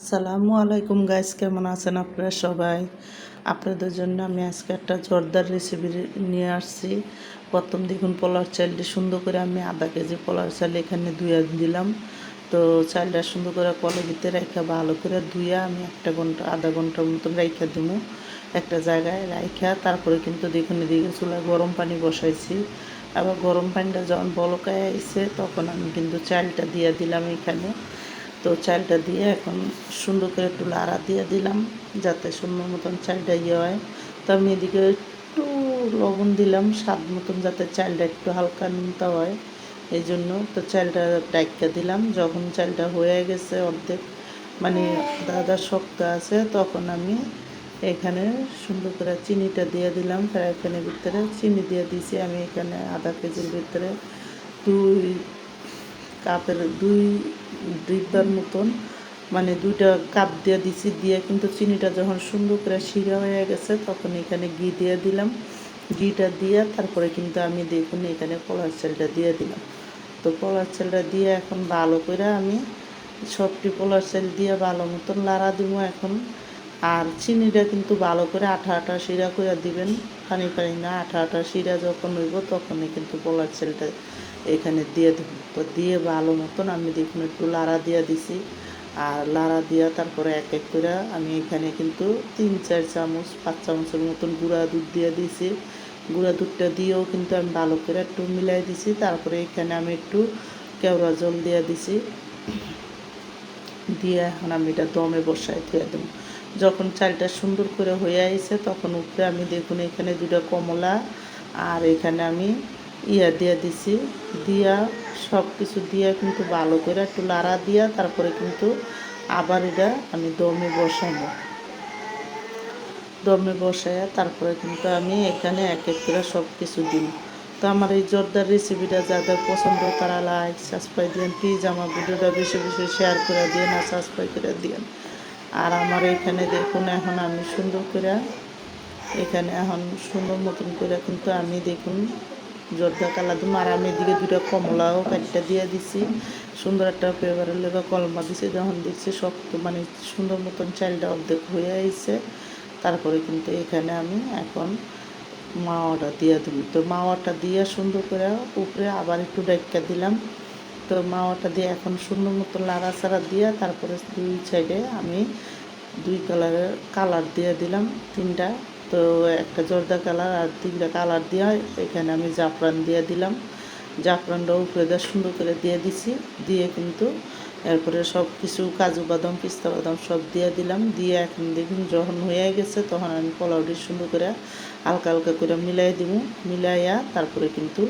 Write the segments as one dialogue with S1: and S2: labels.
S1: আসসালামু আলাইকুম গাইস, কেমন আছেন আপনারা সবাই? আপনাদের জন্য আমি আজকে একটা জর্দার রেসিপি নিয়ে আসছি। প্রথম দেখুন, পোলার চালটি সুন্দর করে আমি আধা কেজি পোলার চাল এখানে ধুয়ে দিলাম। তো চালটা সুন্দর করে কলের ভিতরে রেখে ভালো করে ধুয়ে আমি আধা ঘন্টার মতন রেখে দেবো একটা জায়গায় রাইখা। তারপরে কিন্তু দেখুন এদিকে চুলায় গরম পানি বসাইছি। আবার গরম পানিটা যখন বলকায় আইছে তখন আমি কিন্তু চালটা দিয়ে দিলাম এখানে। তো চালটা দিয়ে এখন সুন্দর করে একটু লাড়া দিয়ে দিলাম যাতে সুন্দর মতন চালটা হয়। তো আমি এদিকে একটু লবণ দিলাম স্বাদ মতন, যাতে চালটা একটু হালকা নুনতা হয় এই জন্য। তো চালটা ডাইকা দিলাম। যখন চালটা হয়ে গেছে অর্ধেক, মানে দাদা শক্ত আছে, তখন আমি এখানে সুন্দর করে চিনিটা দিয়ে দিলাম। ফ্রাই প্যানের ভিতরে চিনি দিয়ে দিয়েছি আমি এখানে আধা কেজির ভিতরে 2 ডিব্বার মতন, মানে 2টা কাপ দিয়ে দিছি। দিয়ে কিন্তু চিনিটা যখন সুন্দর করে শিরা হয়ে গেছে তখন এখানে ঘি দিয়ে দিলাম। ঘিটা দিয়ে তারপরে কিন্তু আমি দেখুন এখানে কলার চালটা দিয়ে দিলাম। তো কলার চালটা দিয়ে এখন ভালো করে আমি সবটি পোলার চাল দিয়ে ভালো মতন লাড়া দিব এখন। আর চিনিটা কিন্তু ভালো করে আঠা আঠা শিরা করে দিবেন, পানি পানি না। আঠা আঠা শিরা যখন হইব তখনই কিন্তু পোলার চালটা এখানে দিয়ে দেবো। তো দিয়ে ভালো মতন আমি দেখুন একটু লাড়া দিয়ে দিছি। আর লাড়া দিয়া তারপরে এক এক করে আমি এখানে কিন্তু 3-4 চামচ 5 চামচের মতন গুঁড়া দুধ দিয়ে দিছি। গুঁড়া দুধটা দিয়েও কিন্তু আমি ভালো করে একটু মিলাই দিছি। তারপরে এখানে আমি একটু কেওড়া জল দিয়ে দিছি। দিয়ে এখন আমি এটা দমে বসাই দিয়ে দেবো। যখন চালটা সুন্দর করে হয়ে আসছে তখন উপরে আমি দেখুন এখানে 2টা কমলা আর এখানে আমি দিয়ে দিছি। দিয়া সব কিছু দিয়ে কিন্তু ভালো করে একটু লাড়া দিয়া তারপরে কিন্তু আবার এটা আমি দমে বসাই তারপরে কিন্তু আমি এখানে এক এক করে সব কিছু দিই। তো আমার এই জর্দার রেসিপিটা যাদের পছন্দ তারা লাইক সাবস্ক্রাইব দিন প্লিজ। আমার ভিডিওটা বেশি বেশি শেয়ার করে দিন আর সাবস্ক্রাইব করে দিন। আর আমার এখানে দেখুন এখন আমি সুন্দর করে মতন করে কিন্তু আমি দেখুন জর্দা কালা দিম। আর আমি এদিকে 2টা কমলাও কাটটা দিয়ে দিছি, সুন্দর একটা ফ্লেভারের লেগে কলমা দিছি। যখন দেখছি শক্ত, মানে সুন্দর মতন চালটা অর্ধেক হয়ে আইছে, তারপরে কিন্তু এখানে আমি এখন মাওয়াটা দিয়ে দিই। তো মাওয়াটা দিয়ে সুন্দর করে উপরে আবার একটু ডাইকা দিলাম। তো মাওয়াটা দিয়ে এখন সুন্দর মতো লাড়াচাড়া দিয়ে তারপরে 2 সাইডে আমি 2 কালারের কালার দিয়ে দিলাম 3টা। তো একটা জর্দা কালার আর 3টা কালার দিয়ে এখানে আমি জাফরান দিয়ে দিলাম। জাফরানটা উপরে দিয়ে সুন্দর করে দিয়ে দিছি। দিয়ে কিন্তু এরপরে সব কিছু কাজু বাদাম পিস্তা বাদাম সব দিয়ে দিলাম। দিয়ে এখন দেখুন যখন হয়ে গেছে তখন আমি পোলাওটি সুন্দর করে হালকা হালকা করে মিলাই দিব। মিলাইয়া তারপরে কিন্তু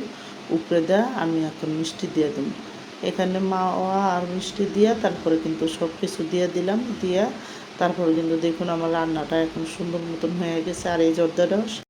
S1: উপরে দেওয়া আমি এখন মিষ্টি দিয়ে দেবো। এখানে মাওয়া আর মিষ্টি দিয়ে তারপরে কিন্তু সব কিছু দিয়ে দিলাম। দিয়ে তারপরে কিন্তু দেখুন আমার রান্নাটা এখন সুন্দর মতন হয়ে গেছে। আর এই জর্দাটাও